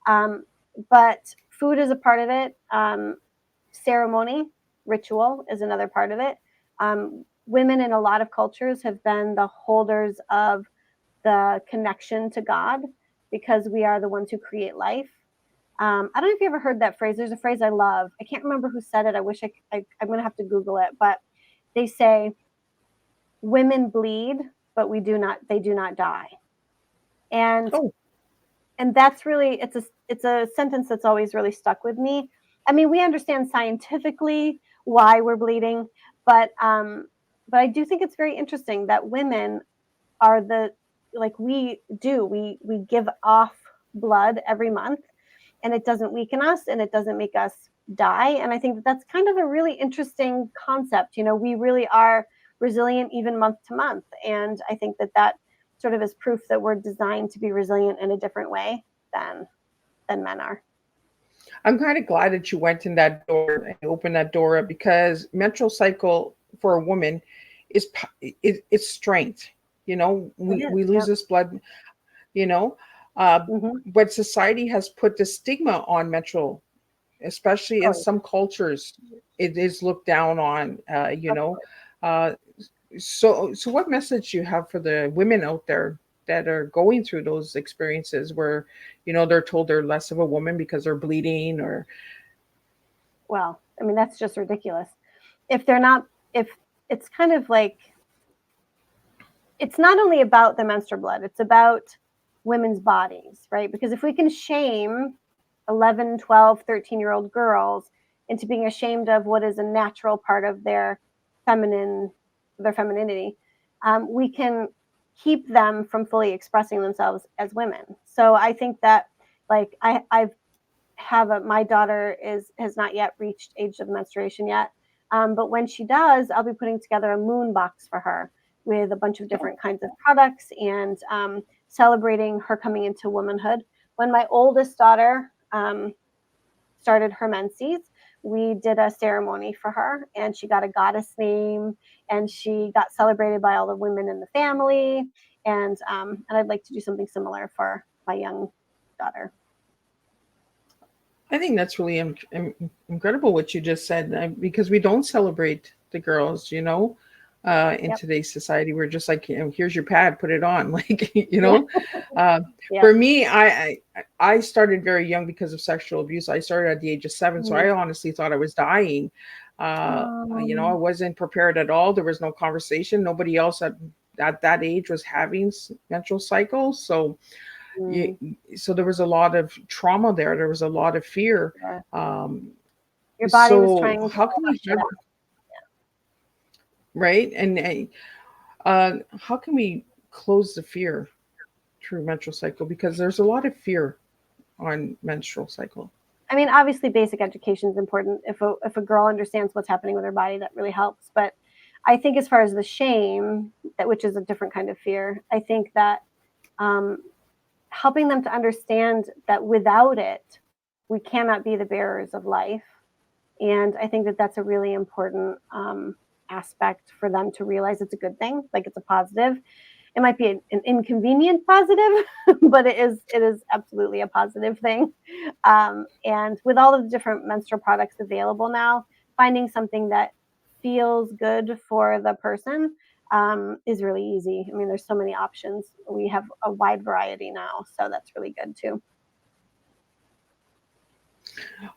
Um, but food is a part of it. Ceremony, ritual is another part of it. Women in a lot of cultures have been the holders of the connection to God because we are the ones who create life. I don't know if you ever heard that phrase. There's a phrase I love. I can't remember who said it. I wish I'm going to have to Google it. But they say, women bleed, but they do not die. And Oh, that's really, it's a sentence that's always really stuck with me. I mean, we understand scientifically why we're bleeding, but I do think it's very interesting that women are we give off blood every month, and it doesn't weaken us and it doesn't make us die. And I think that's kind of a really interesting concept. We really are resilient even month to month, and I think that sort of is proof that we're designed to be resilient in a different way than men are. I'm kind of glad that you went in that door and opened that door up because menstrual cycle for a woman it's strength. It is. We lose Yep. this blood, you know, uh, Hmm. but society has put the stigma on menstrual, especially in Oh, some cultures. It is looked down on, of course. uh, so what message do you have for the women out there that are going through those experiences where, they're told they're less of a woman because they're bleeding or Well, I mean, that's just ridiculous. If they're not, if it's kind of like, it's not only about the menstrual blood, it's about women's bodies, right? Because if we can shame 11, 12, 13-year-old girls into being ashamed of what is a natural part of feminine, their femininity, we can keep them from fully expressing themselves as women. So I think that, like, I've have my daughter has not yet reached age of menstruation yet, but when she does, I'll be putting together a moon box for her with a bunch of different kinds of products and celebrating her coming into womanhood. When my oldest daughter started her menses, we did a ceremony for her, and she got a goddess name, and she got celebrated by all the women in the family, and I'd like to do something similar for my young daughter. I think that's really incredible what you just said, because we don't celebrate the girls, in Yep. today's society. We're just like, here's your pad, put it on. Like, Yeah. uh, Yeah. for me, I started very young because of sexual abuse. I started at the age of 7. So Mm. I honestly thought I was dying. I wasn't prepared at all. There was no conversation. Nobody else at that age was having menstrual cycles. So Mm. so there was a lot of trauma there. There was a lot of fear. Yeah. Um, Your body was so trying to how can we hush it out. right? And how can we close the fear through menstrual cycle? Because there's a lot of fear on menstrual cycle. I mean, obviously, basic education is important. If a girl understands what's happening with her body, that really helps. But I think as far as the shame, which is a different kind of fear, I think that um, helping them to understand that without it, we cannot be the bearers of life. And I think that that's a really important aspect for them to realize it's a good thing, like it's a positive. It might be an inconvenient positive, but it is absolutely a positive thing. And with all of the different menstrual products available now, finding something that feels good for the person is really easy. I mean, there's so many options. We have a wide variety now, so that's really good too.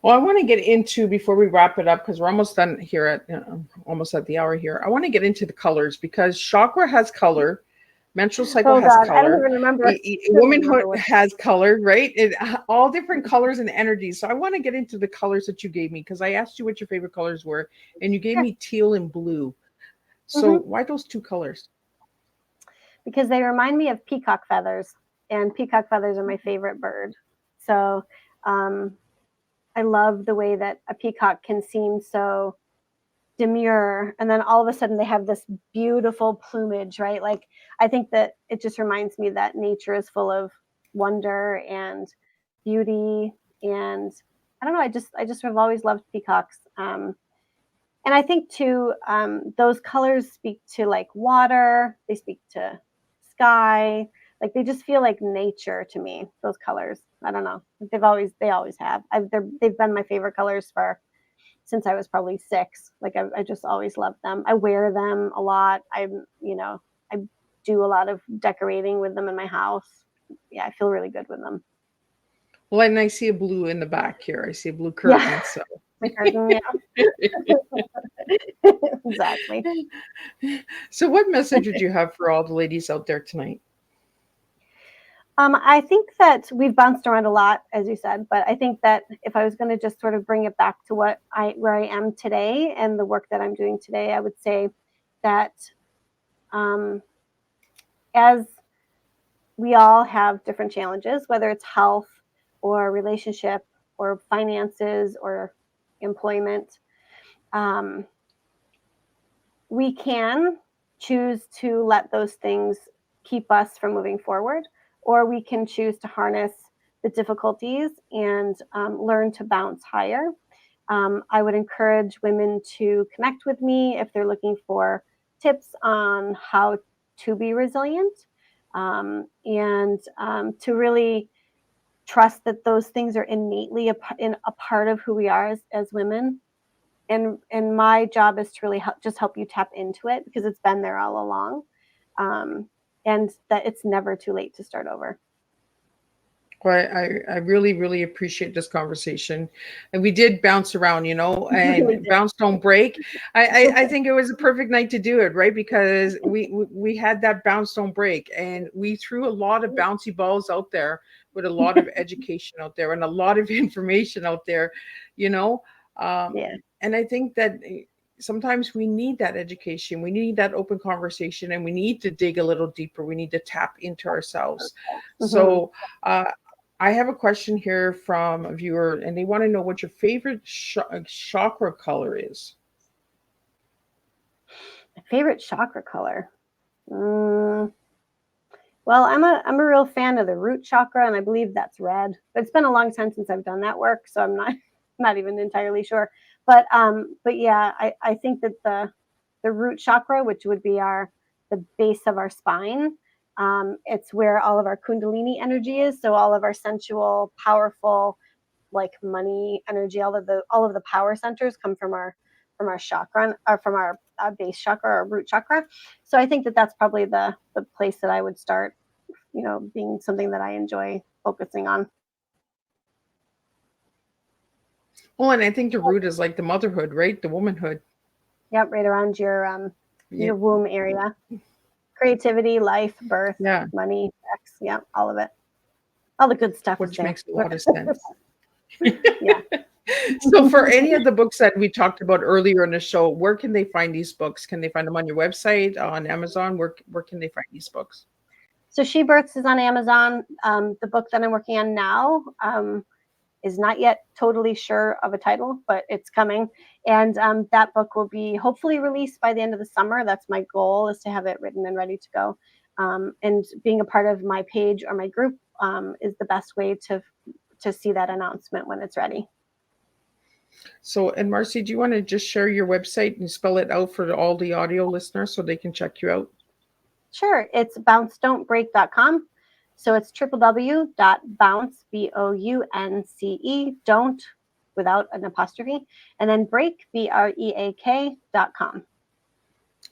Well, I want to get into, before we wrap it up, because we're almost done here almost at the hour here. I want to get into the colors, because chakra has color, menstrual cycle Oh has God, I don't color, even remember. I don't womanhood remember what. has color, right? All different colors and energies. So I want to get into the colors that you gave me, because I asked you what your favorite colors were, and you gave Sure. me teal and blue. So Hmm. why those two colors? Because they remind me of peacock feathers, and peacock feathers are my favorite bird. So um, I love the way that a peacock can seem so demure, and then all of a sudden they have this beautiful plumage, right? Like, I think that it just reminds me that nature is full of wonder and beauty, and I don't know, I just have always loved peacocks. And I think too, those colors speak to like water, they speak to sky, like they just feel like nature to me, those colors. I don't know, they always have. They've been my favorite colors for since I was probably 6. Like I just always loved them. I wear them a lot. I do a lot of decorating with them in my house. Yeah, I feel really good with them. Well, and I see a blue in the back here. I see a blue Yeah, curtain. So my curtain. Yeah, exactly. so what message would you have for all the ladies out there tonight? I think that we've bounced around a lot, as you said, but I think that if I was going to just sort of bring it back to where I am today and the work that I'm doing today, I would say that um, as we all have different challenges, whether it's health or relationship or finances or employment, um, we can choose to let those things keep us from moving forward, or we can choose to harness the difficulties and learn to bounce higher. I would encourage women to connect with me if they're looking for tips on how to be resilient, and to really trust that those things are innately a part of who we are as women. And my job is to really help you tap into it, because it's been there all along, and that it's never too late to start over. Well, I really, really appreciate this conversation. And we did bounce around, Really and did. bounce don't break. I think it was a perfect night to do it, right? Because we had that bounce don't break, and we threw a lot of bouncy balls out there with a lot of education out there and a lot of information out there, you know. Yeah. And I think that sometimes we need that education, we need that open conversation, and we need to dig a little deeper. We need to tap into ourselves. Mhm. So, I have a question here from a viewer, and they want to know what your favorite chakra color is. My favorite chakra color. Mm, well, I'm a real fan of the root chakra, and I believe that's red. But it's been a long time since I've done that work, so I'm not not even entirely sure. But yeah, I think that the root chakra, which would be the base of our spine, it's where all of our kundalini energy is. So all of our sensual, powerful, like money energy, all of the power centers come from our chakra, or from our base chakra or root chakra. So I think that that's probably the place that I would start, being something that I enjoy focusing on. Well, and I think the root is like the motherhood, right? The womanhood. Yep, right around Yeah. your womb area. Creativity, life, birth, Yeah. money, sex, yeah, all of it. All the good stuff is Which there. makes a lot of sense. Yeah. So, for any of the books that we talked about earlier in the show, where can they find these books? Can they find them on your website, on Amazon? Where can they find these books? So She Births is on Amazon. The book that I'm working on now is not yet totally sure of a title, but it's coming. And that book will be hopefully released by the end of the summer. That's my goal, is to have it written and ready to go. And being a part of my page or my group is the best way to see that announcement when it's ready. So, and Marcie, do you want to just share your website and spell it out for all the audio listeners so they can check you out? Sure, it's bouncedon'tbreak.com. So it's www.bounce, BOUNCE, don't, without an apostrophe, and then break, BREAK.com.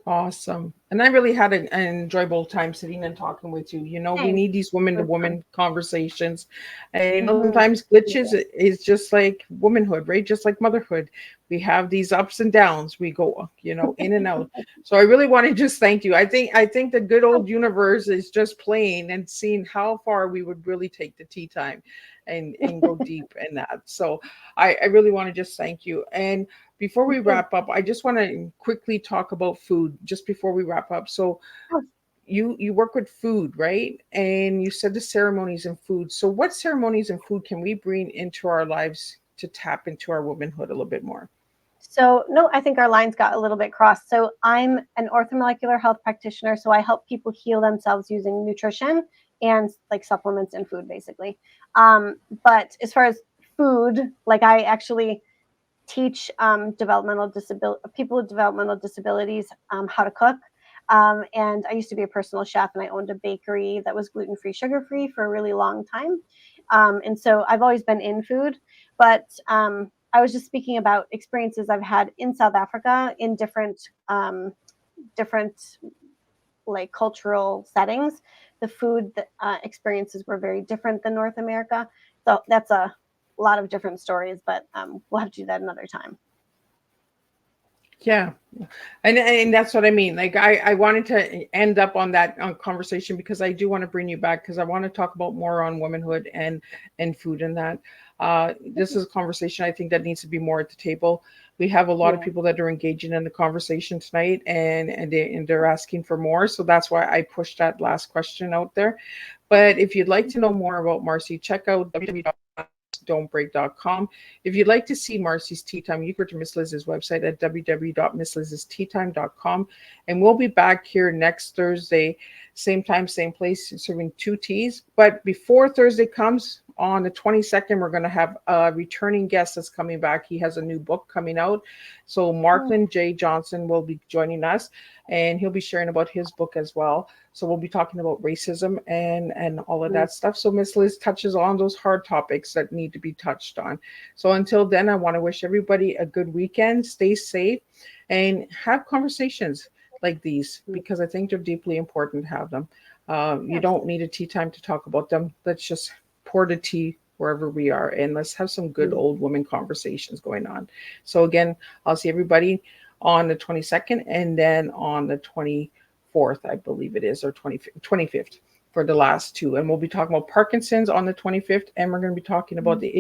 Awesome. And I really had an enjoyable time sitting and talking with you. We Thanks. need these woman to woman conversations. And Mhm. sometimes glitches is just like womanhood, right? Just like motherhood. We have these ups and downs. We go, in and out. So I really want to just thank you. I think the good old universe is just playing and seeing how far we would really take the tea time and go deep in that. So I really want to just thank you. And before we wrap up, I just want to quickly talk about food just before we wrap up. So you work with food, right? And you said the ceremonies and food. So what ceremonies and food can we bring into our lives to tap into our womanhood a little bit more? So, no, I think our lines got a little bit crossed. So, I'm an orthomolecular health practitioner. So, I help people heal themselves using nutrition and like supplements and food, basically. But as far as food, like I actually teach people with developmental disabilities how to cook. And I used to be a personal chef, and I owned a bakery that was gluten-free, sugar-free for a really long time. And so I've always been in food, but I was just speaking about experiences I've had in South Africa in different like cultural settings. The food experiences were very different than North America. So that's a lot of different stories, but we'll have to do that another time. Yeah. And that's what I mean. Like I wanted to end up on that conversation because I do want to bring you back because I want to talk about more on womanhood and food and that. This is a conversation I think that needs to be more at the table. We have a lot of Yeah. people that are engaging in the conversation tonight and they're asking for more. So that's why I pushed that last question out there. But if you'd like to know more about Marcie, check out www.don'tbreak.com. If you'd like to see Marcie's Tea Time, you go to Miss Liz's website at www.misslizsteatime.com. And we'll be back here next Thursday, same time, same place, serving 2 teas. But before Thursday comes, on the 22nd, we're going to have a returning guest that's coming back. He has a new book coming out. So Markland J. Johnson will be joining us, and he'll be sharing about his book as well. So we'll be talking about racism and all of that stuff. So Miss Liz touches on those hard topics that need to be touched on. So until then, I want to wish everybody a good weekend. Stay safe and have conversations like these, because I think they're deeply important to have them. You don't need a tea time to talk about them. Let's just pour the tea wherever we are, and let's have some good old woman conversations going on. So again, I'll see everybody on the 22nd, and then on the 24th, I believe it is, or 25th for the last 2. And we'll be talking about Parkinson's on the 25th, and we're going to be talking about the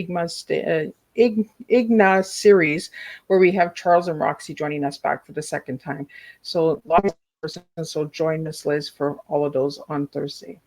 IGNA series, where we have Charles and Roxy joining us back for the second time. So lots of persons, so join us, Liz, for all of those on Thursday.